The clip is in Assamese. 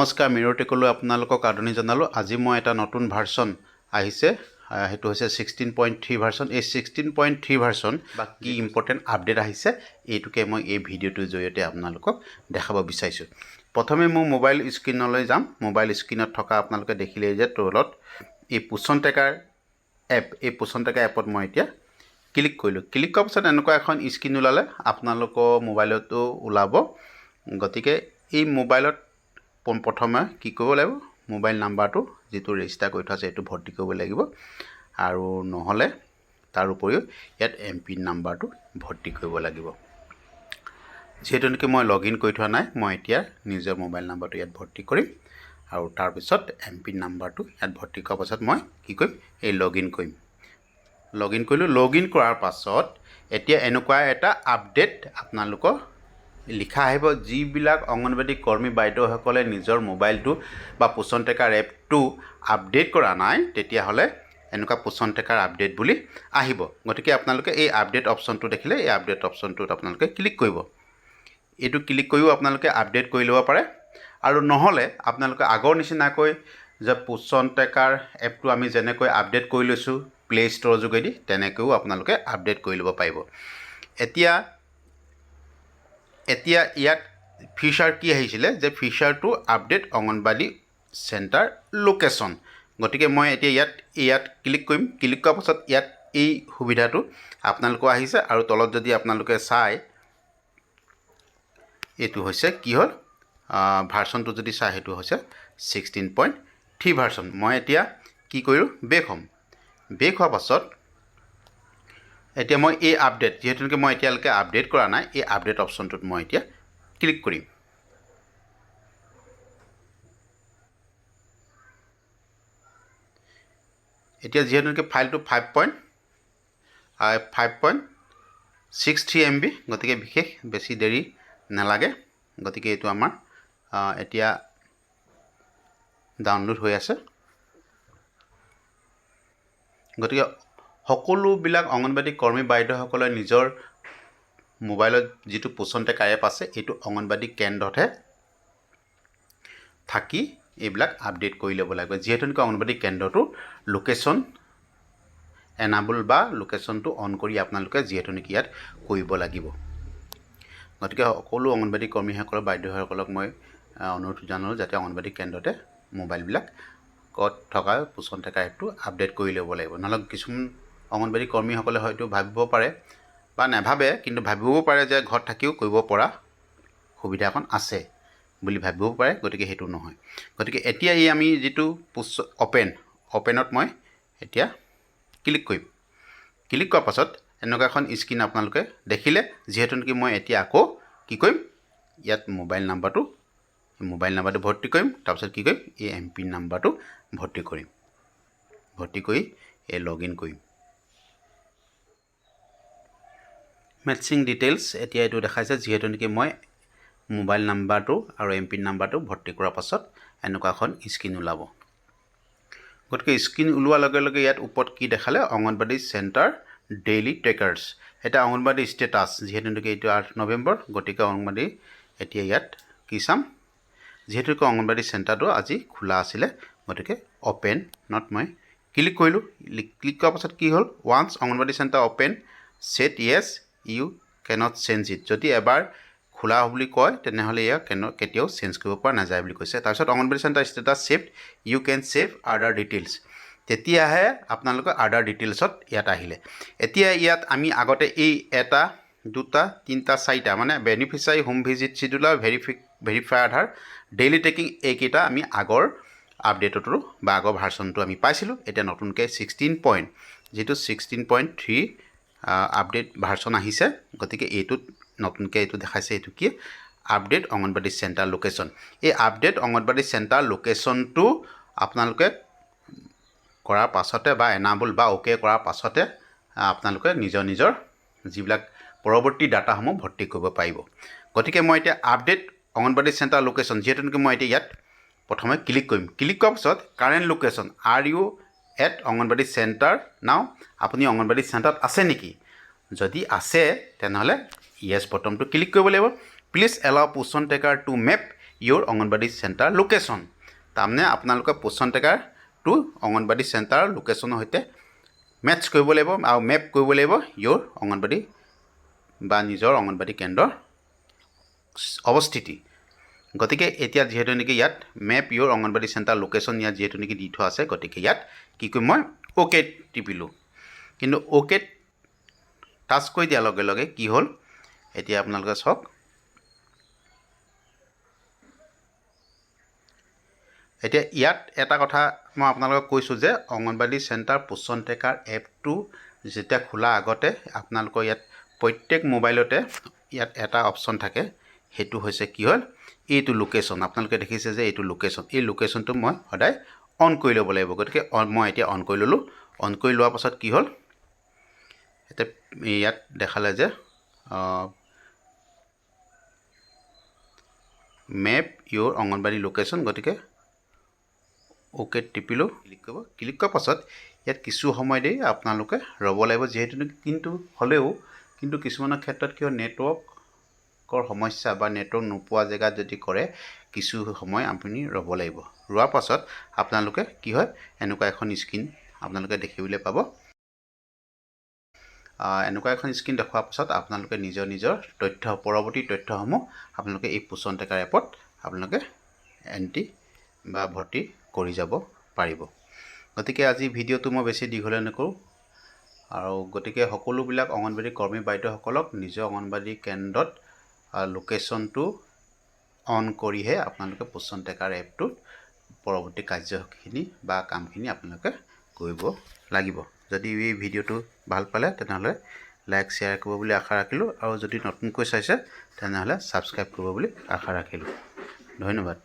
নমস্কাৰ মিৰটেকলৈ আপোনালোকক আদৰণি জনালোঁ। আজি মই এটা নতুন ভাৰ্চন আহিছে, সেইটো হৈছে 16.3 ভাৰ্চন। এই 16.3 ভাৰ্চন বা কি ইম্পৰ্টেণ্ট আপডেট আহিছে এইটোকে মই এই ভিডিঅ'টোৰ জৰিয়তে আপোনালোকক দেখাব বিচাৰিছোঁ। প্ৰথমে মোৰ মোবাইল স্ক্ৰীনলৈ যাম। মোবাইল স্ক্ৰীনত থকা আপোনালোকে দেখিলেই যে তলত এই পোষণ ট্ৰেকাৰ এপ, এই পোষণ ট্ৰেকাৰ এপত মই এতিয়া ক্লিক কৰিলোঁ। ক্লিক কৰাৰ পাছত এনেকুৱা এখন স্ক্ৰীন ওলালে, আপোনালোকৰ মোবাইলতো ওলাব। গতিকে এই মোবাইলত প্ৰথমে কি কৰিব লাগিব, মোবাইল নাম্বাৰটো যিটো ৰেজিষ্টাৰ কৰি থোৱা আছে সেইটো ভৰ্তি কৰিব লাগিব, আৰু নহ'লে তাৰ উপৰিও ইয়াত এমপিন নাম্বাৰটো ভৰ্তি কৰিব লাগিব। যিহেতু নেকি মই লগ ইন কৰি থোৱা নাই, মই এতিয়া নিজৰ মোবাইল নাম্বাৰটো ইয়াত ভৰ্তি কৰিম, আৰু তাৰপিছত এমপিন নাম্বাৰটো ইয়াত ভৰ্তি কৰাৰ পাছত মই কি কৰিম, এই লগ ইন কৰিম। লগ ইন কৰিলোঁ। লগ ইন কৰাৰ পাছত এতিয়া এনেকুৱা এটা আপডেট আপোনালোকৰ লিখা আহিব, যিবিলাক অংগনবাড়ী কৰ্মী বাইদেউসকলে নিজৰ মোবাইলটো বা পোষণ ট্ৰেকাৰ এপটো আপডেট কৰা নাই, তেতিয়াহ'লে এনেকুৱা পোষণ ট্ৰেকাৰ আপডেট বুলি আহিব। গতিকে আপোনালোকে এই আপডেট অপশ্যনটো দেখিলে এই আপডেট অপশ্যনটোত আপোনালোকে ক্লিক কৰিব। এইটো ক্লিক কৰিও আপোনালোকে আপডেট কৰি ল'ব পাৰে, আৰু নহ'লে আপোনালোকে আগৰ নিচিনাকৈ যে পোষণ ট্ৰেকাৰ এপটো আমি যেনেকৈ আপডেট কৰি লৈছোঁ প্লে' ষ্ট'ৰৰ যোগেদি, তেনেকৈও আপোনালোকে আপডেট কৰি ল'ব পাৰিব। এতিয়া ইয়াত ফিচাৰ কি আহিছিলে, যে ফিচাৰটো আপডেট অংগনবাড়ী চেণ্টাৰ লোকেশ্যন। গতিকে মই এতিয়া ইয়াত ক্লিক কৰিম। ক্লিক কৰাৰ পাছত ইয়াত এই সুবিধাটো আপোনালোকৰ আহিছে, আৰু তলত যদি আপোনালোকে চাই এইটো হৈছে কি হ'ল, ভাৰ্চনটো যদি চাই সেইটো হৈছে 16.3 ভাৰ্চন। মই এতিয়া কি কৰিলোঁ, বেক হ'ম। বেক হোৱাৰ পাছত এতিয়া মই এই আপডেট, যিহেতু নেকি মই এতিয়ালৈকে আপডেট কৰা নাই, এই আপডেট অপশ্যনটোত মই এতিয়া ক্লিক কৰিম। এতিয়া যিহেতু নেকি ফাইলটো 5.63 MB, গতিকে বিশেষ বেছি দেৰি নালাগে। গতিকে এইটো আমাৰ এতিয়া ডাউনলোড হৈ আছে। গতিকে সকলোবিলাক অংগনবাড়ী কৰ্মী বাইদেউসকলে নিজৰ মোবাইলত যিটো পোষণ ট্ৰেকাৰ এপ আছে, এইটো অংগনবাড়ী কেন্দ্ৰতহে থাকি এইবিলাক আপডেট কৰি ল'ব লাগিব। যিহেতু নেকি অংগনবাড়ী কেন্দ্ৰটো লোকেশ্যন এনাবল বা লোকেশ্যনটো অন কৰি আপোনালোকে যিহেতু নেকি ইয়াত কৰিব লাগিব। গতিকে সকলো অংগনবাড়ী কৰ্মীসকলৰ বাইদেউসকলক মই অনুৰোধ জনালোঁ যাতে অংগনবাড়ী কেন্দ্ৰতে মোবাইলবিলাকত থকা পোষণ ট্ৰেকাৰ এপটো আপডেট কৰি ল'ব লাগিব। নহ'লে কিছুমান অংগনবাড়ী কৰ্মীসকলে হয়তো ভাবিব পাৰে বা নাভাবে, কিন্তু ভাবিবও পাৰে যে ঘৰত থাকিও কৰিব পৰা সুবিধা এখন আছে বুলি ভাবিবও পাৰে। গতিকে সেইটো নহয়। গতিকে এতিয়া এই আমি যিটো অপেনত মই এতিয়া ক্লিক কৰিম। ক্লিক কৰাৰ পাছত এনেকুৱা এখন স্ক্ৰীন আপোনালোকে দেখিলে। যিহেতু নেকি মই এতিয়া আকৌ কি কৰিম, ইয়াত মোবাইল নাম্বাৰটো ভৰ্তি কৰিম। তাৰপিছত কি কৰিম, এই এমপিন নাম্বাৰটো ভৰ্তি কৰিম। ভৰ্তি কৰি এই লগ ইন কৰিম। মেটচিং ডিটেইলছ এতিয়া এইটো দেখাইছে, যিহেতু নেকি মই মোবাইল নাম্বাৰটো আৰু এমপিন নাম্বাৰটো ভৰ্তি কৰাৰ পাছত এনেকুৱা এখন স্ক্ৰীন ওলাব। গতিকে স্ক্ৰীন ওলোৱাৰ লগে লগে ইয়াত ওপৰত কি দেখালে, অংগনবাড়ী চেণ্টাৰ ডেইলি ট্ৰেকাৰ্ছ। এটা অংগনবাড়ী ষ্টেটাছ, যিহেতু নেকি এইটো 8 নৱেম্বৰ, গতিকে অংগনবাড়ী এতিয়া ইয়াত কি চাম, যিহেতু অংগনবাড়ী চেণ্টাৰটো আজি খোলা আছিলে, গতিকে অপেনত মই ক্লিক কৰিলোঁ। ক্লিক কৰাৰ পাছত কি হ'ল, once Anganwadi centre open set yes you can't change it. যদি এবাৰ খোলা বুলি কয় তেনেহ'লে ইয়াক কেতিয়াও চেঞ্জ কৰিব পৰা নাযায় বুলি কৈছে। তাৰপিছত anganwadi centre status saved, you can save Aadhaar details. তেতিয়াহে আপোনালোকৰ আদাৰ ডিটেইলছত ইয়াত আহিলে। এতিয়া ইয়াত আমি আগতে এই 1, 2, 3, 4 মানে বেনিফিচিয়াৰী, হোম ভিজিট চিডুলাৰ, ভেৰিফাই আধাৰ, ডেইলি ট্ৰেকিং, এইকেইটা আমি আগৰ আপডেটতো বা আগৰ ভাৰ্চনটো আমি পাইছিলোঁ। এতিয়া নতুনকৈ 16.3 আপডেট ভাৰ্চন আহিছে। গতিকে এইটোত নতুনকৈ এইটো দেখাইছে, এইটো কি, আপডেট অংগনবাড়ী চেণ্টাৰ লোকেশ্যন। এই আপডেট অংগনবাড়ী চেণ্টাৰ লোকেশ্যনটো আপোনালোকে কৰাৰ পাছতে বা এনাবল বা অ'কে কৰাৰ পাছতে আপোনালোকে নিজৰ যিবিলাক পৰৱৰ্তী ডাটাসমূহ ভৰ্তি কৰিব পাৰিব। গতিকে মই এতিয়া আপডেট অংগনবাড়ী চেণ্টাৰ লোকেশ্যন, যিহেতু নেকি মই এতিয়া ইয়াত প্ৰথমে ক্লিক কৰিম। ক্লিক কৰাৰ পাছত current location, are you at Anganwadi centre now, আপুনি অংগনবাড়ী চেণ্টাৰত আছে নেকি? যদি আছে তেনেহ'লে য়েছ বটনটো ক্লিক কৰিব লাগিব। Please allow Poshan tracker to map your Anganwadi centre location তাৰমানে আপোনালোকে পোষণ ট্ৰেকাৰটো অংগনবাড়ী চেণ্টাৰ লোকেশ্যনৰ সৈতে মেটচ কৰিব লাগিব আৰু মেপ কৰিব লাগিব your অংগনবাড়ী বা নিজৰ অংগনবাড়ী কেন্দ্ৰৰ অৱস্থিতি গতিকে এতিয়া যেহেতু নেকি ইয়াত map your Anganwadi centre location ইয়াত যেহেতু নেকি দি থোৱা আছে গতিকে ইয়াত কি কৰিম মই ওকে টিপিলোঁ কিন্তু ওকে টাচ কৰি দিয়াৰ লগে লগে কি হ'ল এতিয়া আপোনালোকে চাওক এতিয়া ইয়াত এটা কথা মই আপোনালোকক কৈছোঁ যে অংগনবাড়ী চেণ্টাৰ পোষণ ট্ৰেকাৰ এপটো যেতিয়া খোলা আগতে আপোনালোকৰ ইয়াত প্ৰত্যেক মোবাইলতে ইয়াত এটা অপশ্যন থাকে সেইটো হৈছে কি হ'ল এইটো লোকেশ্যন আপোনালোকে দেখিছে যে এইটো লোকেশ্যন এই লোকেশ্যনটো মই সদায় অন কৰি ল'ব লাগিব গতিকে মই এতিয়া অন কৰি ল'লোঁ অন কৰি লোৱাৰ পাছত কি হ'ল এতিয়া ইয়াত দেখালে যে মেপ your অংগনবাড়ী লোকেশ্যন গতিকে ওকে টিপিলোঁ ক্লিক কৰাৰ পাছত ইয়াত কিছু সময় দেৰি আপোনালোকে ৰ'ব লাগিব যিহেতু কিন্তু হ'লেও কিন্তু কিছুমানৰ ক্ষেত্ৰত কিয় নেটৱৰ্কৰ সমস্যা বা নেটৱৰ্ক নোপোৱা জেগাত যদি কৰে কিছু সময় আপুনি ৰ'ব লাগিব ৰোৱাৰ পাছত আপোনালোকে কি হয় এনেকুৱা এখন স্ক্ৰীন আপোনালোকে দেখিবলৈ পাব এনেকুৱা এখন স্ক্ৰীন দেখুৱাৰ পাছত আপোনালোকে নিজৰ তথ্য পৰৱৰ্তী তথ্যসমূহ আপোনালোকে এই পোষণ ট্ৰেকাৰ এপত আপোনালোকে এণ্ট্ৰি বা ভৰ্তি কৰি যাব পাৰিব গতিকে আজি ভিডিঅ'টো মই বেছি দীঘলীয়া নকৰোঁ আৰু গতিকে সকলোবিলাক অংগনবাড়ী কৰ্মী বাইদেউসকলক নিজৰ অংগনবাড়ী কেন্দ্ৰত লোকেশ্যনটো অন কৰিহে আপোনালোকে পোষণ ট্ৰেকাৰ এপটোত পৰৱৰ্তী কাৰ্যখিনি বা কামখিনি আপোনালোকে কৰিব লাগিব যদি এই ভিডিঅ'টো ভাল পালে তেনেহ'লে লাইক শ্বেয়াৰ কৰিব বুলি আশা ৰাখিলোঁ আৰু যদি নতুনকৈ চাইছে তেনেহ'লে ছাবস্ক্ৰাইব কৰিব বুলি আশা ৰাখিলোঁ ধন্যবাদ